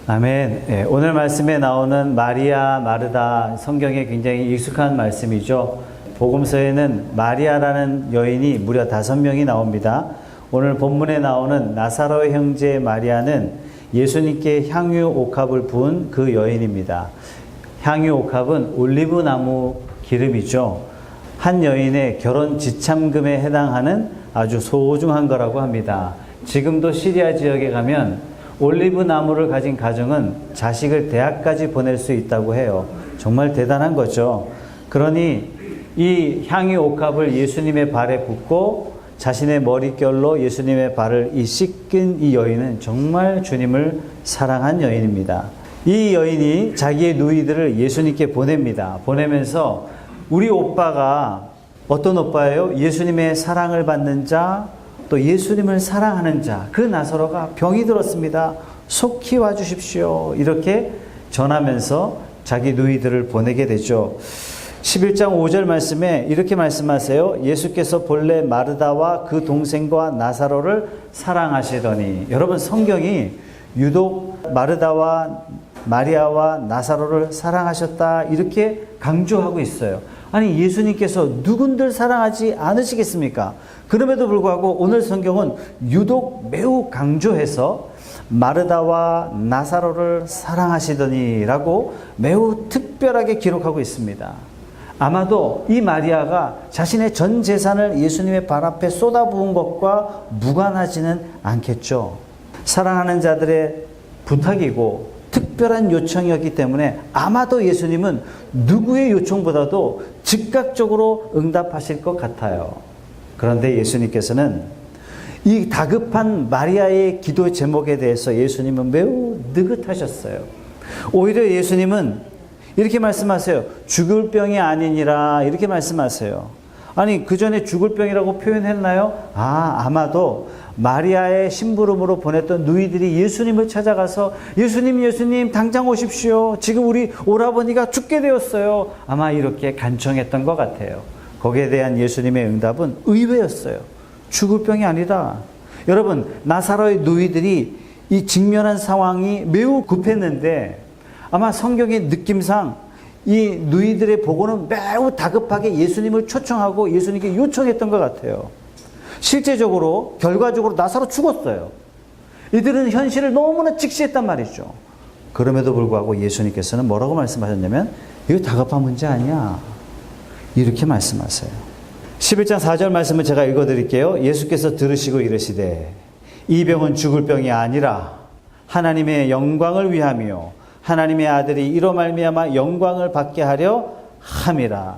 아멘. 예, 오늘 말씀에 나오는 마리아, 마르다, 성경에 굉장히 익숙한 말씀이죠. 복음서에는 마리아라는 여인이 무려 5명이 나옵니다. 오늘 본문에 나오는 나사로의 형제 마리아는 예수님께 향유 옥합을 부은 그 여인입니다. 향유 옥합은 올리브 나무 기름이죠. 한 여인의 결혼 지참금에 해당하는 아주 소중한 거라고 합니다. 지금도 시리아 지역에 가면 올리브 나무를 가진 가정은 자식을 대학까지 보낼 수 있다고 해요. 정말 대단한 거죠. 그러니 이 향유 옥합을 예수님의 발에 붓고 자신의 머릿결로 예수님의 발을 씻긴 이 여인은 정말 주님을 사랑한 여인입니다. 이 여인이 자기의 누이들을 예수님께 보냅니다. 보내면서 우리 오빠가 어떤 오빠예요? 예수님의 사랑을 받는 자, 또 예수님을 사랑하는 자, 그 나사로가 병이 들었습니다. 속히 와주십시오. 이렇게 전하면서 자기 누이들을 보내게 되죠. 11장 5절 말씀에 이렇게 말씀하세요. 예수께서 본래 마르다와 그 동생과 나사로를 사랑하시더니. 여러분, 성경이 유독 마르다와 마리아와 나사로를 사랑하셨다 이렇게 강조하고 있어요. 아니, 예수님께서 누군들 사랑하지 않으시겠습니까? 그럼에도 불구하고 오늘 성경은 유독 매우 강조해서 마르다와 나사로를 사랑하시더니 라고 매우 특별하게 기록하고 있습니다. 아마도 이 마리아가 자신의 전 재산을 예수님의 발 앞에 쏟아부은 것과 무관하지는 않겠죠. 사랑하는 자들의 부탁이고 특별한 요청이었기 때문에 아마도 예수님은 누구의 요청보다도 즉각적으로 응답하실 것 같아요. 그런데 예수님께서는 이 다급한 마리아의 기도 제목에 대해서 예수님은 매우 느긋하셨어요. 오히려 예수님은 이렇게 말씀하세요. 죽을 병이 아니니라 이렇게 말씀하세요. 아니, 그 전에 죽을 병이라고 표현했나요? 아마도 마리아의 심부름으로 보냈던 누이들이 예수님을 찾아가서 예수님 당장 오십시오. 지금 우리 오라버니가 죽게 되었어요. 아마 이렇게 간청했던 것 같아요. 거기에 대한 예수님의 응답은 의외였어요. 죽을 병이 아니다. 여러분, 나사로의 누이들이 이 직면한 상황이 매우 급했는데 아마 성경의 느낌상 이 누이들의 보고는 매우 다급하게 예수님을 초청하고 예수님께 요청했던 것 같아요. 실제적으로 결과적으로 나사로 죽었어요. 이들은 현실을 너무나 직시했단 말이죠. 그럼에도 불구하고 예수님께서는 뭐라고 말씀하셨냐면 이거 다급한 문제 아니야. 이렇게 말씀하세요. 11장 4절 말씀을 제가 읽어드릴게요. 예수께서 들으시고 이르시되 이 병은 죽을 병이 아니라 하나님의 영광을 위함이요 하나님의 아들이 이로 말미암아 영광을 받게 하려 함이라.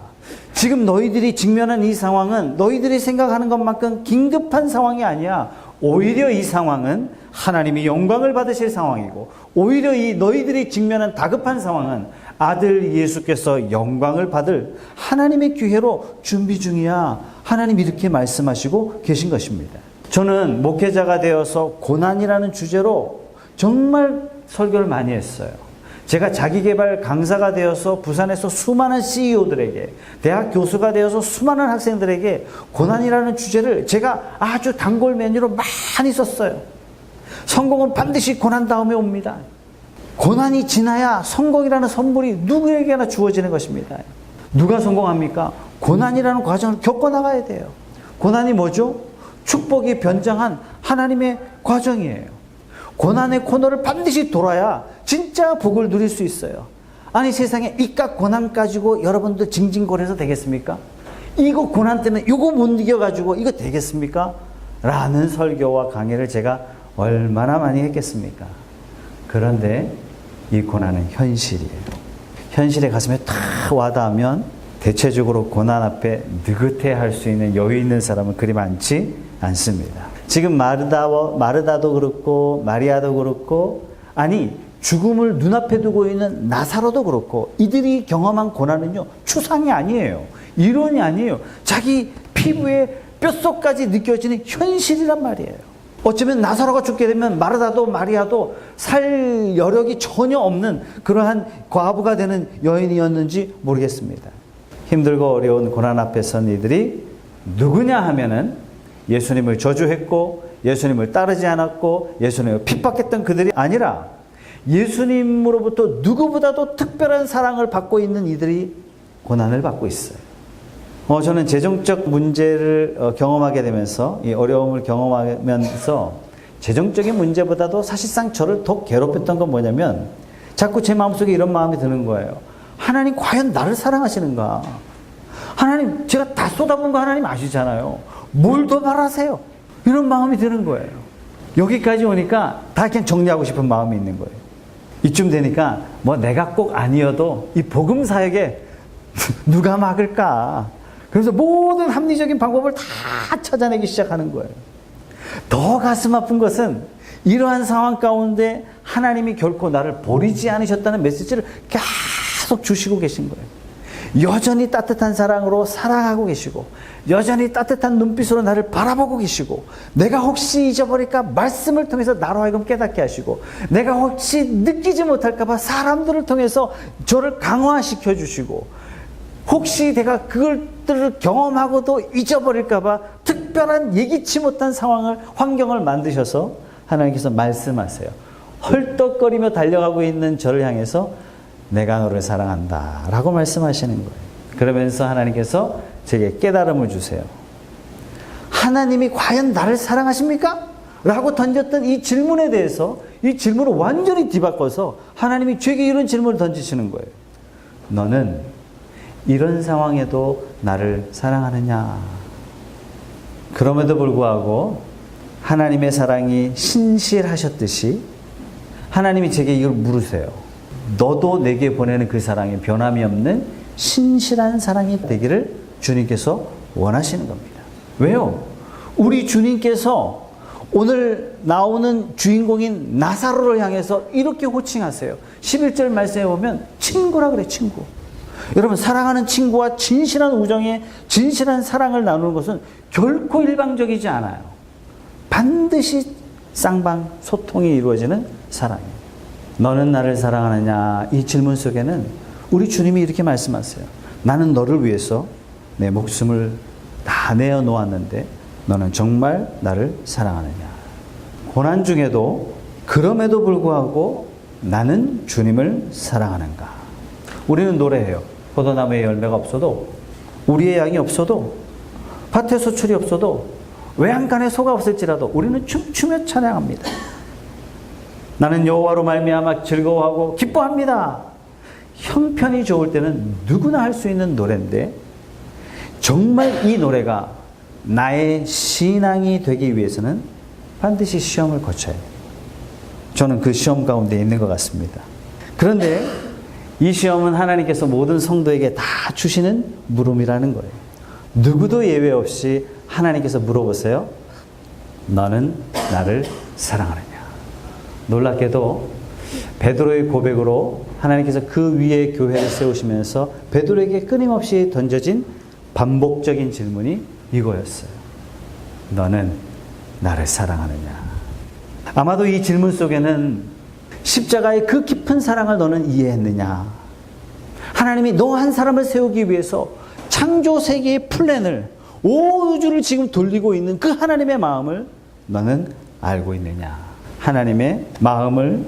지금 너희들이 직면한 이 상황은 너희들이 생각하는 것만큼 긴급한 상황이 아니야. 오히려 이 상황은 하나님이 영광을 받으실 상황이고 오히려 이 너희들이 직면한 다급한 상황은 아들 예수께서 영광을 받을 하나님의 기회로 준비 중이야. 하나님 이렇게 말씀하시고 계신 것입니다. 저는 목회자가 되어서 고난이라는 주제로 정말 설교를 많이 했어요. 제가 자기계발 강사가 되어서 부산에서 수많은 CEO들에게, 대학 교수가 되어서 수많은 학생들에게 고난이라는 주제를 제가 아주 단골 메뉴로 많이 썼어요. 성공은 반드시 고난 다음에 옵니다. 고난이 지나야 성공이라는 선물이 누구에게나 주어지는 것입니다. 누가 성공합니까? 고난이라는 과정을 겪어나가야 돼요. 고난이 뭐죠? 축복이 변장한 하나님의 과정이에요. 고난의 코너를 반드시 돌아야 진짜 복을 누릴 수 있어요. 아니, 세상에 이깟 고난 가지고 여러분들 징징거려서 되겠습니까? 이거 고난 때문에 이거 못 이겨가지고 이거 되겠습니까? 라는 설교와 강의를 제가 얼마나 많이 했겠습니까? 그런데 이 고난은 현실이에요. 현실의 가슴에 탁 와닿으면 대체적으로 고난 앞에 느긋해할 수 있는 여유 있는 사람은 그리 많지 않습니다. 지금 마르다도 그렇고 마리아도 그렇고 아니 죽음을 눈앞에 두고 있는 나사로도 그렇고 이들이 경험한 고난은요 추상이 아니에요. 이론이 아니에요. 자기 피부에 뼛속까지 느껴지는 현실이란 말이에요. 어쩌면 나사로가 죽게 되면 마르다도 마리아도 살 여력이 전혀 없는 그러한 과부가 되는 여인이었는지 모르겠습니다. 힘들고 어려운 고난 앞에 선 이들이 누구냐 하면은 예수님을 저주했고 예수님을 따르지 않았고 예수님을 핍박했던 그들이 아니라 예수님으로부터 누구보다도 특별한 사랑을 받고 있는 이들이 고난을 받고 있어요. 저는 재정적 문제를 경험하게 되면서, 이 어려움을 경험하면서 재정적인 문제보다도 사실상 저를 더 괴롭혔던 건 뭐냐면, 자꾸 제 마음속에 이런 마음이 드는 거예요. 하나님 과연 나를 사랑하시는가? 하나님, 제가 다 쏟아부은 거 하나님 아시잖아요. 뭘 더 바라세요? 이런 마음이 드는 거예요. 여기까지 오니까 다 그냥 정리하고 싶은 마음이 있는 거예요. 이쯤 되니까 뭐 내가 꼭 아니어도 이 복음 사역에 누가 막을까? 그래서 모든 합리적인 방법을 다 찾아내기 시작하는 거예요. 더 가슴 아픈 것은 이러한 상황 가운데 하나님이 결코 나를 버리지 않으셨다는 메시지를 계속 주시고 계신 거예요. 여전히 따뜻한 사랑으로 사랑하고 계시고, 여전히 따뜻한 눈빛으로 나를 바라보고 계시고, 내가 혹시 잊어버릴까 말씀을 통해서 나로 하여금 깨닫게 하시고, 내가 혹시 느끼지 못할까 봐 사람들을 통해서 저를 강화시켜 주시고, 혹시 내가 그것들을 경험하고도 잊어버릴까 봐 특별한 예기치 못한 상황을, 환경을 만드셔서 하나님께서 말씀하세요. 헐떡거리며 달려가고 있는 저를 향해서 내가 너를 사랑한다 라고 말씀하시는 거예요. 그러면서 하나님께서 제게 깨달음을 주세요. 하나님이 과연 나를 사랑하십니까? 라고 던졌던 이 질문에 대해서, 이 질문을 완전히 뒤바꿔서 하나님이 제게 이런 질문을 던지시는 거예요. 너는 이런 상황에도 나를 사랑하느냐? 그럼에도 불구하고 하나님의 사랑이 신실하셨듯이 하나님이 제게 이걸 물으세요. 너도 내게 보내는 그 사랑이 변함이 없는 신실한 사랑이 되기를 주님께서 원하시는 겁니다. 왜요? 우리 주님께서 오늘 나오는 주인공인 나사로를 향해서 이렇게 호칭하세요. 11절 말씀에 보면 친구라 그래, 친구. 여러분, 사랑하는 친구와 진실한 우정에 진실한 사랑을 나누는 것은 결코 일방적이지 않아요. 반드시 쌍방 소통이 이루어지는 사랑이에요. 너는 나를 사랑하느냐? 이 질문 속에는 우리 주님이 이렇게 말씀하세요. 나는 너를 위해서 내 목숨을 다 내어 놓았는데 너는 정말 나를 사랑하느냐? 고난 중에도 그럼에도 불구하고 나는 주님을 사랑하는가? 우리는 노래해요. 포도나무에 열매가 없어도, 우리의 양이 없어도, 밭에 소출이 없어도, 외양간에 소가 없을지라도 우리는 춤추며 찬양합니다. 나는 여호와로 말미암아 즐거워하고 기뻐합니다. 형편이 좋을 때는 누구나 할 수 있는 노래인데, 정말 이 노래가 나의 신앙이 되기 위해서는 반드시 시험을 거쳐야 해요. 저는 그 시험 가운데 있는 것 같습니다. 그런데 이 시험은 하나님께서 모든 성도에게 다 주시는 물음이라는 거예요. 누구도 예외 없이 하나님께서 물어보세요. 너는 나를 사랑하느냐? 놀랍게도 베드로의 고백으로 하나님께서 그 위에 교회를 세우시면서 베드로에게 끊임없이 던져진 반복적인 질문이 이거였어요. 너는 나를 사랑하느냐? 아마도 이 질문 속에는 십자가의 그 깊은 사랑을 너는 이해했느냐? 하나님이 너 한 사람을 세우기 위해서 창조 세계의 플랜을, 온 우주를 지금 돌리고 있는 그 하나님의 마음을 너는 알고 있느냐? 하나님의 마음을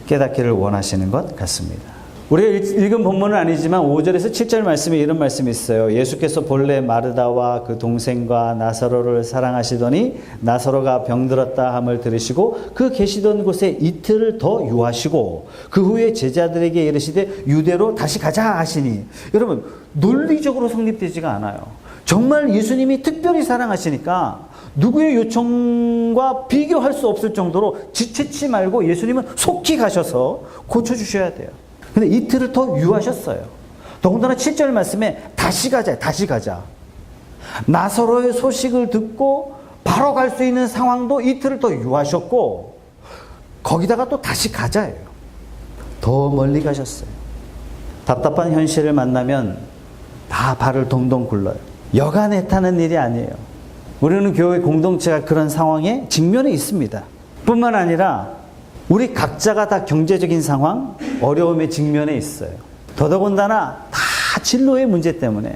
깨닫기를 원하시는 것 같습니다. 우리가 읽은 본문은 아니지만 5절에서 7절 말씀에 이런 말씀이 있어요. 예수께서 본래 마르다와 그 동생과 나사로를 사랑하시더니 나사로가 병들었다 함을 들으시고 그 계시던 곳에 이틀을 더 유하시고 그 후에 제자들에게 이르시되 유대로 다시 가자 하시니, 여러분, 논리적으로 성립되지가 않아요. 정말 예수님이 특별히 사랑하시니까 누구의 요청과 비교할 수 없을 정도로 지체치 말고 예수님은 속히 가셔서 고쳐주셔야 돼요. 근데 이틀을 더 유하셨어요. 더군다나 7절 말씀에 다시 가자, 다시 가자. 나사로의 소식을 듣고 바로 갈 수 있는 상황도 이틀을 더 유하셨고, 거기다가 또 다시 가자예요. 더 멀리 가셨어요. 답답한 현실을 만나면 다 발을 동동 굴러요. 여간 애타는 일이 아니에요. 우리는 교회 공동체가 그런 상황에 직면해 있습니다. 뿐만 아니라 우리 각자가 다 경제적인 상황, 어려움에 직면해 있어요. 더더군다나 다 진로의 문제 때문에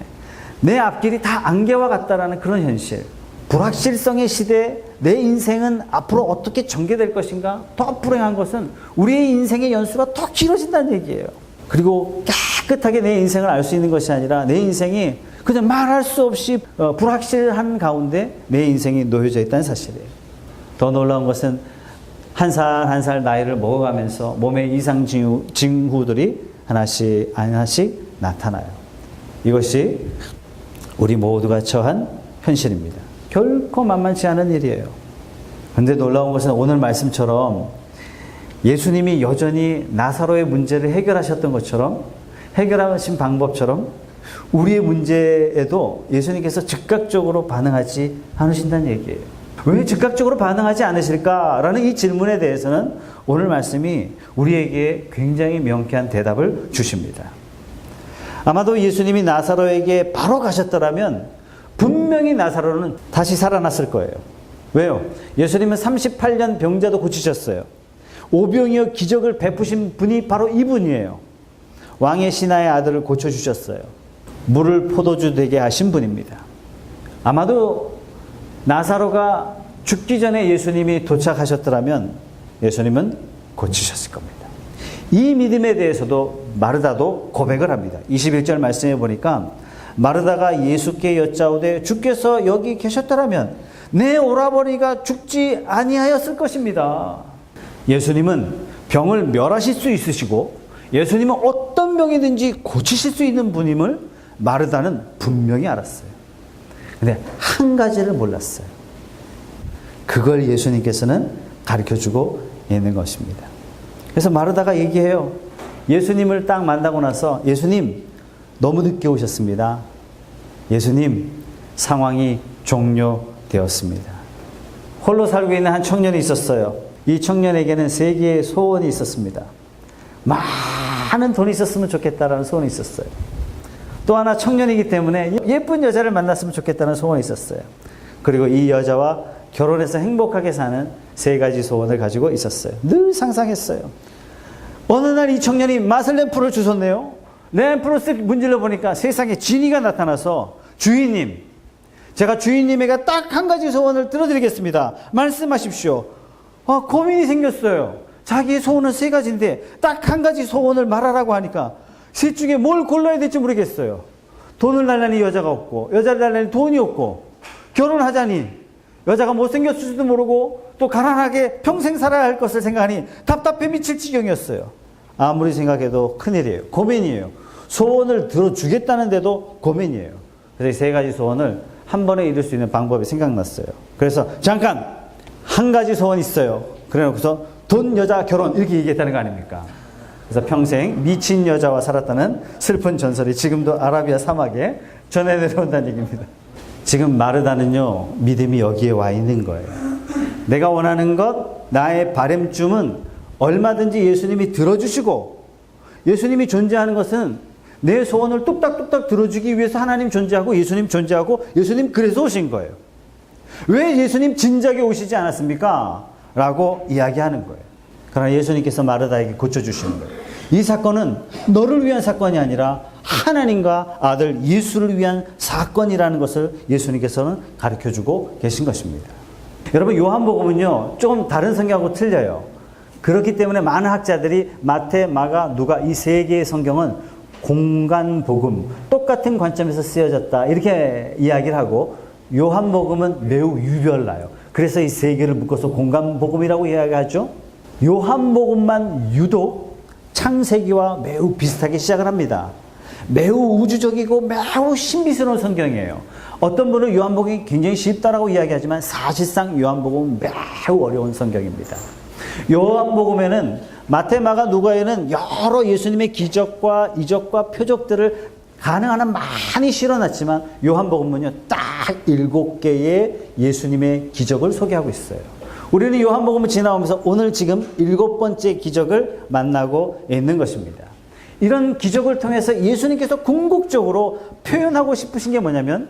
내 앞길이 다 안개와 같다라는 그런 현실. 불확실성의 시대, 내 인생은 앞으로 어떻게 전개될 것인가? 더 불행한 것은 우리의 인생의 연수가 더 길어진다는 얘기예요. 그리고 깨끗하게 내 인생을 알 수 있는 것이 아니라 내 인생이 그냥 말할 수 없이 불확실한 가운데 내 인생이 놓여져 있다는 사실이에요. 더 놀라운 것은 한 살 한 살 나이를 먹어가면서 몸의 이상 징후들이 하나씩 나타나요. 이것이 우리 모두가 처한 현실입니다. 결코 만만치 않은 일이에요. 그런데 놀라운 것은 오늘 말씀처럼 예수님이 여전히 나사로의 문제를 해결하셨던 것처럼, 해결하신 방법처럼 우리의 문제에도 예수님께서 즉각적으로 반응하지 않으신다는 얘기예요. 왜 즉각적으로 반응하지 않으실까라는 이 질문에 대해서는 오늘 말씀이 우리에게 굉장히 명쾌한 대답을 주십니다. 아마도 예수님이 나사로에게 바로 가셨더라면 분명히 나사로는 다시 살아났을 거예요. 왜요? 예수님은 38년 병자도 고치셨어요. 오병이어 기적을 베푸신 분이 바로 이분이에요. 왕의 신하의 아들을 고쳐주셨어요. 물을 포도주 되게 하신 분입니다. 아마도 나사로가 죽기 전에 예수님이 도착하셨더라면 예수님은 고치셨을 겁니다. 이 믿음에 대해서도 마르다도 고백을 합니다. 21절 말씀해 보니까 마르다가 예수께 여짜오되 주께서 여기 계셨더라면 내 오라버니가 죽지 아니하였을 것입니다. 예수님은 병을 멸하실 수 있으시고 예수님은 어떤 병이든지 고치실 수 있는 분임을 마르다는 분명히 알았어요. 근데 한 가지를 몰랐어요. 그걸 예수님께서는 가르쳐주고 있는 것입니다. 그래서 마르다가 얘기해요. 예수님을 딱 만나고 나서 예수님 너무 늦게 오셨습니다. 예수님 상황이 종료되었습니다. 홀로 살고 있는 한 청년이 있었어요. 이 청년에게는 3개의 소원이 있었습니다. 많은 돈이 있었으면 좋겠다라는 소원이 있었어요. 또 하나 청년이기 때문에 예쁜 여자를 만났으면 좋겠다는 소원이 있었어요. 그리고 이 여자와 결혼해서 행복하게 사는 3가지 소원을 가지고 있었어요. 늘 상상했어요. 어느 날 이 청년이 마슬램프를 주웠네요. 램프를 쓱 문질러 보니까 세상에 지니가 나타나서 주인님, 제가 주인님에게 딱 한 가지 소원을 들어드리겠습니다. 말씀하십시오. 고민이 생겼어요. 자기의 소원은 3가지인데 딱 한 가지 소원을 말하라고 하니까 셋 중에 뭘 골라야 될지 모르겠어요. 돈을 달라니 여자가 없고, 여자를 달라니 돈이 없고, 결혼하자니 여자가 못생겼을지도 모르고 또 가난하게 평생 살아야 할 것을 생각하니 답답해 미칠 지경이었어요. 아무리 생각해도 큰일이에요. 고민이에요. 소원을 들어주겠다는데도 고민이에요. 그래서 3가지 소원을 한 번에 이룰 수 있는 방법이 생각났어요. 그래서 잠깐 한 가지 소원 있어요. 그래놓고서 돈, 여자, 결혼 이렇게 얘기했다는 거 아닙니까? 그래서 평생 미친 여자와 살았다는 슬픈 전설이 지금도 아라비아 사막에 전해 내려온다는 얘기입니다. 지금 마르다는요, 믿음이 여기에 와 있는 거예요. 내가 원하는 것, 나의 바램쯤은 얼마든지 예수님이 들어주시고, 예수님이 존재하는 것은 내 소원을 뚝딱뚝딱 들어주기 위해서 하나님 존재하고 예수님 존재하고 예수님 그래서 오신 거예요. 왜 예수님 진작에 오시지 않았습니까? 라고 이야기하는 거예요. 그러나 예수님께서 마르다에게 고쳐주시는 거예요. 이 사건은 너를 위한 사건이 아니라 하나님과 아들 예수를 위한 사건이라는 것을 예수님께서는 가르쳐주고 계신 것입니다. 여러분, 요한복음은요 조금 다른 성경하고 틀려요. 그렇기 때문에 많은 학자들이 마태, 마가, 누가 이 3개의 성경은 공간복음, 똑같은 관점에서 쓰여졌다 이렇게 이야기를 하고, 요한복음은 매우 유별나요. 그래서 이 3개를 묶어서 공간복음이라고 이야기하죠. 요한복음만 유독 창세기와 매우 비슷하게 시작을 합니다. 매우 우주적이고 매우 신비스러운 성경이에요. 어떤 분은 요한복음이 굉장히 쉽다라고 이야기하지만 사실상 요한복음은 매우 어려운 성경입니다. 요한복음에는 마태, 마가, 누가에는 여러 예수님의 기적과 이적과 표적들을 가능한 한 많이 실어놨지만 요한복음은요 딱 7개의 예수님의 기적을 소개하고 있어요. 우리는 요한복음을 지나오면서 오늘 지금 7번째 기적을 만나고 있는 것입니다. 이런 기적을 통해서 예수님께서 궁극적으로 표현하고 싶으신 게 뭐냐면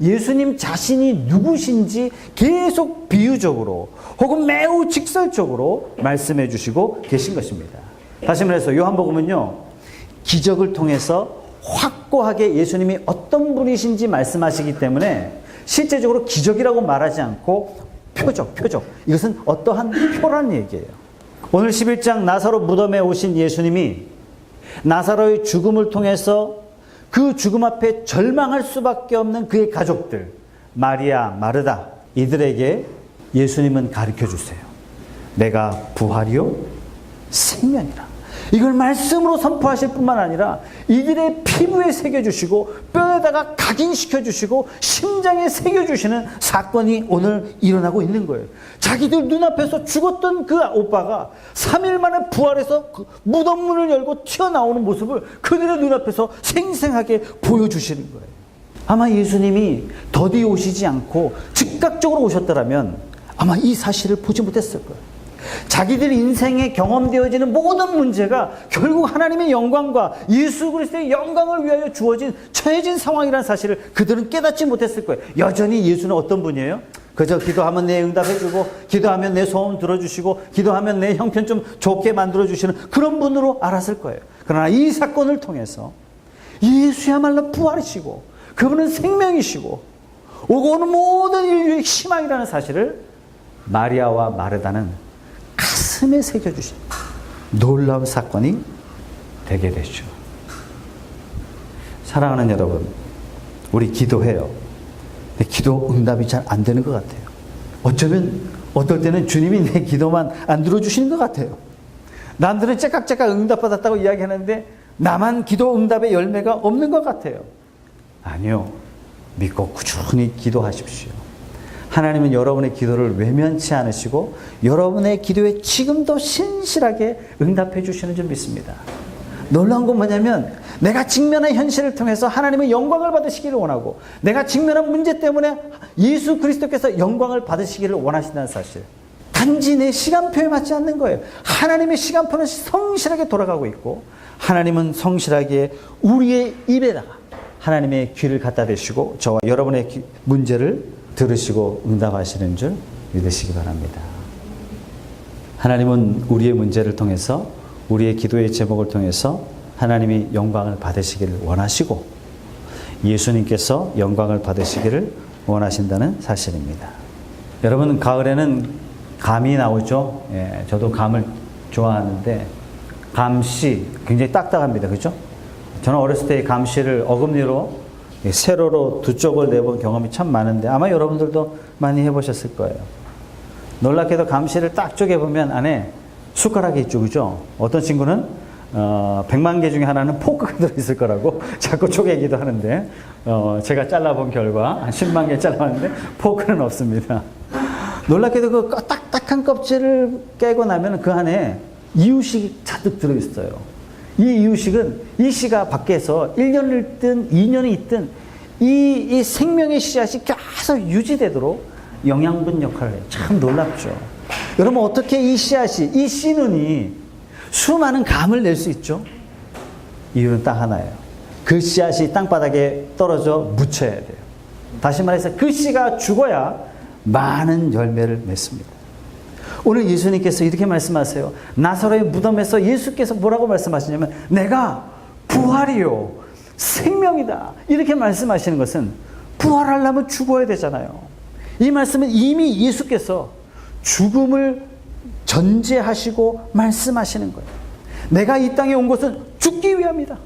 예수님 자신이 누구신지 계속 비유적으로 혹은 매우 직설적으로 말씀해 주시고 계신 것입니다. 다시 말해서 요한복음은요 기적을 통해서 확고하게 예수님이 어떤 분이신지 말씀하시기 때문에 실제적으로 기적이라고 말하지 않고 표적. 이것은 어떠한 표라는 얘기예요. 오늘 11장 나사로 무덤에 오신 예수님이 나사로의 죽음을 통해서 그 죽음 앞에 절망할 수밖에 없는 그의 가족들, 마리아, 마르다, 이들에게 예수님은 가르쳐 주세요. 내가 부활이요 생명이라. 이걸 말씀으로 선포하실 뿐만 아니라 이들의 피부에 새겨주시고 뼈에다가 각인시켜주시고 심장에 새겨주시는 사건이 오늘 일어나고 있는 거예요. 자기들 눈앞에서 죽었던 그 오빠가 3일 만에 부활해서 그 무덤 문을 열고 튀어나오는 모습을 그들의 눈앞에서 생생하게 보여주시는 거예요. 아마 예수님이 더디 오시지 않고 즉각적으로 오셨더라면 아마 이 사실을 보지 못했을 거예요. 자기들 인생에 경험되어지는 모든 문제가 결국 하나님의 영광과 예수 그리스도의 영광을 위하여 주어진 처해진 상황이라는 사실을 그들은 깨닫지 못했을 거예요. 여전히 예수는 어떤 분이에요? 그저 기도하면 내 응답해주고 기도하면 내 소원 들어주시고 기도하면 내 형편 좀 좋게 만들어주시는 그런 분으로 알았을 거예요. 그러나 이 사건을 통해서 예수야말로 부활이시고 그분은 생명이시고 오고 오는 모든 인류의 희망이라는 사실을 마리아와 마르다는 가슴에 새겨주신 놀라운 사건이 되게 되죠. 사랑하는 여러분, 우리 기도해요. 근데 기도 응답이 잘 안 되는 것 같아요. 어쩌면 어떨 때는 주님이 내 기도만 안 들어주시는 것 같아요. 남들은 째깍째깍 응답받았다고 이야기하는데 나만 기도 응답의 열매가 없는 것 같아요. 아니요. 믿고 꾸준히 기도하십시오. 하나님은 여러분의 기도를 외면치 않으시고 여러분의 기도에 지금도 신실하게 응답해 주시는 줄 믿습니다. 놀라운 건 뭐냐면 내가 직면한 현실을 통해서 하나님의 영광을 받으시기를 원하고 내가 직면한 문제 때문에 예수 그리스도께서 영광을 받으시기를 원하신다는 사실. 단지 내 시간표에 맞지 않는 거예요. 하나님의 시간표는 성실하게 돌아가고 있고 하나님은 성실하게 우리의 입에다가 하나님의 귀를 갖다 대시고 저와 여러분의 문제를 들으시고 응답하시는 줄 믿으시기 바랍니다. 하나님은 우리의 문제를 통해서 우리의 기도의 제목을 통해서 하나님이 영광을 받으시기를 원하시고 예수님께서 영광을 받으시기를 원하신다는 사실입니다. 여러분 가을에는 감이 나오죠. 예, 저도 감을 좋아하는데 감씨 굉장히 딱딱합니다. 그렇죠? 저는 어렸을 때 감씨를 어금니로 세로로 두 쪽을 내본 경험이 참 많은데 아마 여러분들도 많이 해보셨을 거예요. 놀랍게도 감씨를 딱 쪼개보면 안에 숟가락이 있죠. 그죠? 어떤 친구는 100만 개 중에 하나는 포크가 들어있을 거라고 자꾸 쪼개기도 하는데 제가 잘라본 결과 한 10만 개 잘라봤는데 포크는 없습니다. 놀랍게도 그 딱딱한 껍질을 깨고 나면 그 안에 이유식이 잔뜩 들어있어요. 이 이유식은 이 씨가 밖에서 1년을 있든 2년이 있든 이 생명의 씨앗이 계속 유지되도록 영양분 역할을 해요. 참 놀랍죠. 여러분 어떻게 이 씨앗이, 이 씨눈이 수많은 감을 낼 수 있죠? 이유는 딱 하나예요. 그 씨앗이 땅바닥에 떨어져 묻혀야 돼요. 다시 말해서 그 씨가 죽어야 많은 열매를 맺습니다. 오늘 예수님께서 이렇게 말씀하세요. 나사로의 무덤에서 예수께서 뭐라고 말씀하시냐면 내가 부활이요 생명이다 이렇게 말씀하시는 것은 부활하려면 죽어야 되잖아요. 이 말씀은 이미 예수께서 죽음을 전제하시고 말씀하시는 거예요. 내가 이 땅에 온 것은 죽기 위함이다.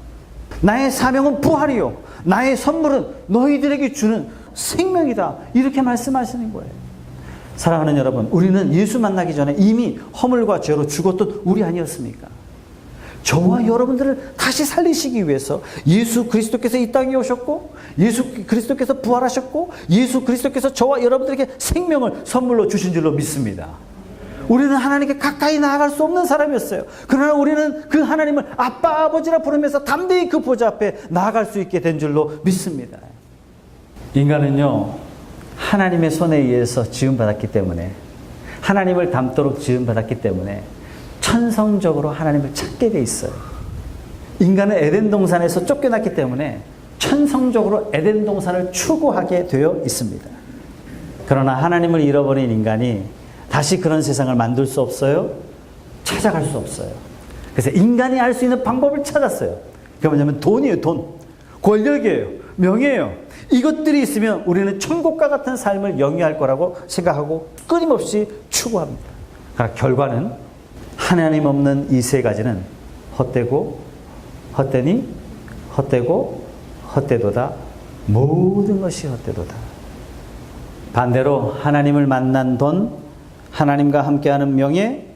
나의 사명은 부활이요 나의 선물은 너희들에게 주는 생명이다 이렇게 말씀하시는 거예요. 사랑하는 여러분, 우리는 예수 만나기 전에 이미 허물과 죄로 죽었던 우리 아니었습니까? 저와 여러분들을 다시 살리시기 위해서 예수 그리스도께서 이 땅에 오셨고 예수 그리스도께서 부활하셨고 예수 그리스도께서 저와 여러분들에게 생명을 선물로 주신 줄로 믿습니다. 우리는 하나님께 가까이 나아갈 수 없는 사람이었어요. 그러나 우리는 그 하나님을 아빠 아버지라 부르면서 담대히 그 보좌 앞에 나아갈 수 있게 된 줄로 믿습니다. 인간은요 하나님의 손에 의해서 지음받았기 때문에 하나님을 닮도록 지음받았기 때문에 천성적으로 하나님을 찾게 돼 있어요. 인간은 에덴 동산에서 쫓겨났기 때문에 천성적으로 에덴 동산을 추구하게 되어 있습니다. 그러나 하나님을 잃어버린 인간이 다시 그런 세상을 만들 수 없어요. 찾아갈 수 없어요. 그래서 인간이 할 수 있는 방법을 찾았어요. 그게 뭐냐면 돈이에요. 돈. 권력이에요. 명예예요. 이것들이 있으면 우리는 천국과 같은 삶을 영위할 거라고 생각하고 끊임없이 추구합니다. 그러나 결과는 하나님 없는 이 세 가지는 헛되고 헛되니 헛되고 헛되도다. 모든 것이 헛되도다. 반대로 하나님을 만난 돈, 하나님과 함께하는 명예,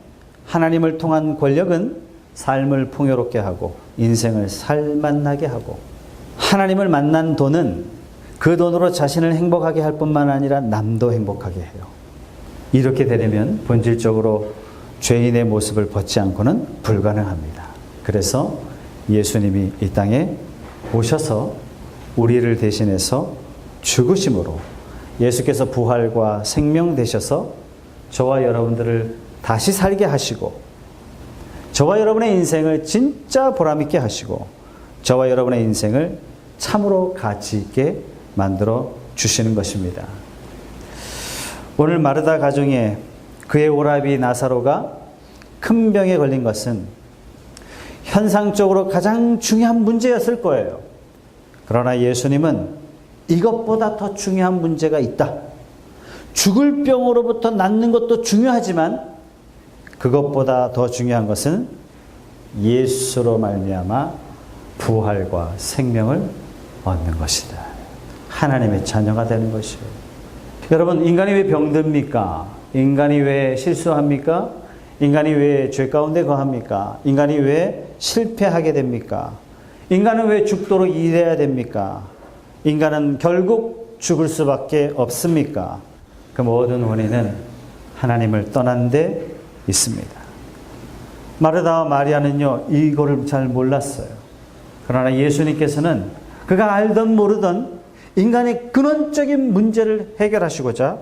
하나님을 통한 권력은 삶을 풍요롭게 하고 인생을 살맛나게 하고, 하나님을 만난 돈은 그 돈으로 자신을 행복하게 할 뿐만 아니라 남도 행복하게 해요. 이렇게 되려면 본질적으로 죄인의 모습을 벗지 않고는 불가능합니다. 그래서 예수님이 이 땅에 오셔서 우리를 대신해서 죽으심으로 예수께서 부활과 생명 되셔서 저와 여러분들을 다시 살게 하시고, 저와 여러분의 인생을 진짜 보람있게 하시고, 저와 여러분의 인생을 참으로 가치 있게 만들어 주시는 것입니다. 오늘 마르다 가정에 그의 오라비 나사로가 큰 병에 걸린 것은 현상적으로 가장 중요한 문제였을 거예요. 그러나 예수님은 이것보다 더 중요한 문제가 있다. 죽을 병으로부터 낫는 것도 중요하지만 그것보다 더 중요한 것은 예수로 말미암아 부활과 생명을 얻는 것이다. 하나님의 자녀가 되는 것이에요. 여러분, 인간이 왜 병듭니까? 인간이 왜 실수합니까? 인간이 왜 죄 가운데 거합니까? 인간이 왜 실패하게 됩니까? 인간은 왜 죽도록 일해야 됩니까? 인간은 결국 죽을 수밖에 없습니까? 그 모든 원인은 하나님을 떠난 데 있습니다. 마르다와 마리아는요, 이거를 잘 몰랐어요. 그러나 예수님께서는 그가 알던 모르던 인간의 근원적인 문제를 해결하시고자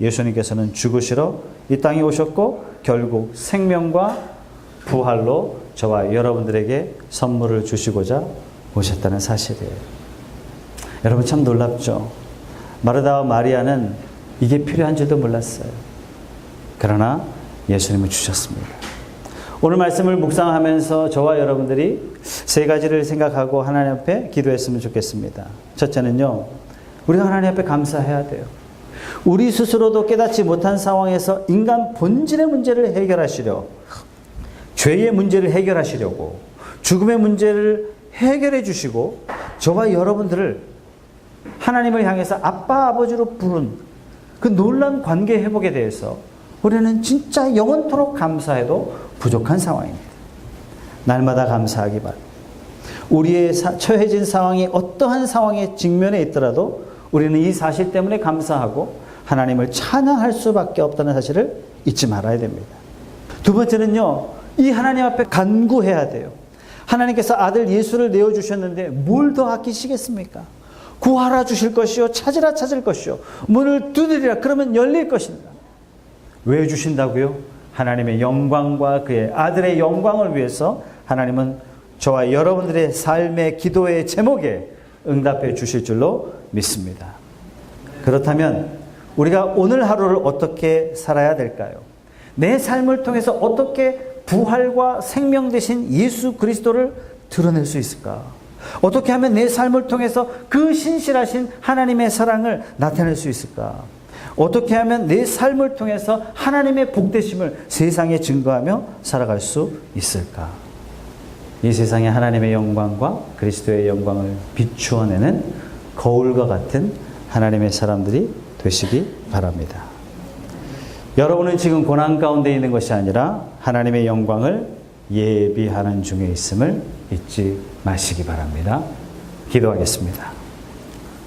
예수님께서는 죽으시러 이 땅에 오셨고, 결국 생명과 부활로 저와 여러분들에게 선물을 주시고자 오셨다는 사실이에요. 여러분, 참 놀랍죠? 마르다와 마리아는 이게 필요한 줄도 몰랐어요. 그러나 예수님은 주셨습니다. 오늘 말씀을 묵상하면서 저와 여러분들이 세 가지를 생각하고 하나님 앞에 기도했으면 좋겠습니다. 첫째는요, 우리가 하나님 앞에 감사해야 돼요. 우리 스스로도 깨닫지 못한 상황에서 인간 본질의 문제를 해결하시려, 죄의 문제를 해결하시려고 죽음의 문제를 해결해 주시고 저와 여러분들을 하나님을 향해서 아빠 아버지로 부른 그 놀라운 관계 회복에 대해서 우리는 진짜 영원토록 감사해도 부족한 상황입니다. 날마다 감사하기 바랍니다. 우리의 처해진 상황이 어떠한 상황에 직면해 있더라도 우리는 이 사실 때문에 감사하고 하나님을 찬양할 수밖에 없다는 사실을 잊지 말아야 됩니다. 두 번째는요, 이 하나님 앞에 간구해야 돼요. 하나님께서 아들 예수를 내어주셨는데 뭘 더 아끼시겠습니까? 구하라 주실 것이요, 찾으라 찾을 것이요, 문을 두드리라 그러면 열릴 것입니다. 왜 주신다고요? 하나님의 영광과 그의 아들의 영광을 위해서 하나님은 저와 여러분들의 삶의 기도의 제목에 응답해 주실 줄로 믿습니다. 그렇다면 우리가 오늘 하루를 어떻게 살아야 될까요? 내 삶을 통해서 어떻게 부활과 생명 되신 예수 그리스도를 드러낼 수 있을까? 어떻게 하면 내 삶을 통해서 그 신실하신 하나님의 사랑을 나타낼 수 있을까? 어떻게 하면 내 삶을 통해서 하나님의 복되심을 세상에 증거하며 살아갈 수 있을까? 이 세상에 하나님의 영광과 그리스도의 영광을 비추어내는 거울과 같은 하나님의 사람들이 되시기 바랍니다. 여러분은 지금 고난 가운데 있는 것이 아니라 하나님의 영광을 예비하는 중에 있음을 잊지 마시기 바랍니다. 기도하겠습니다.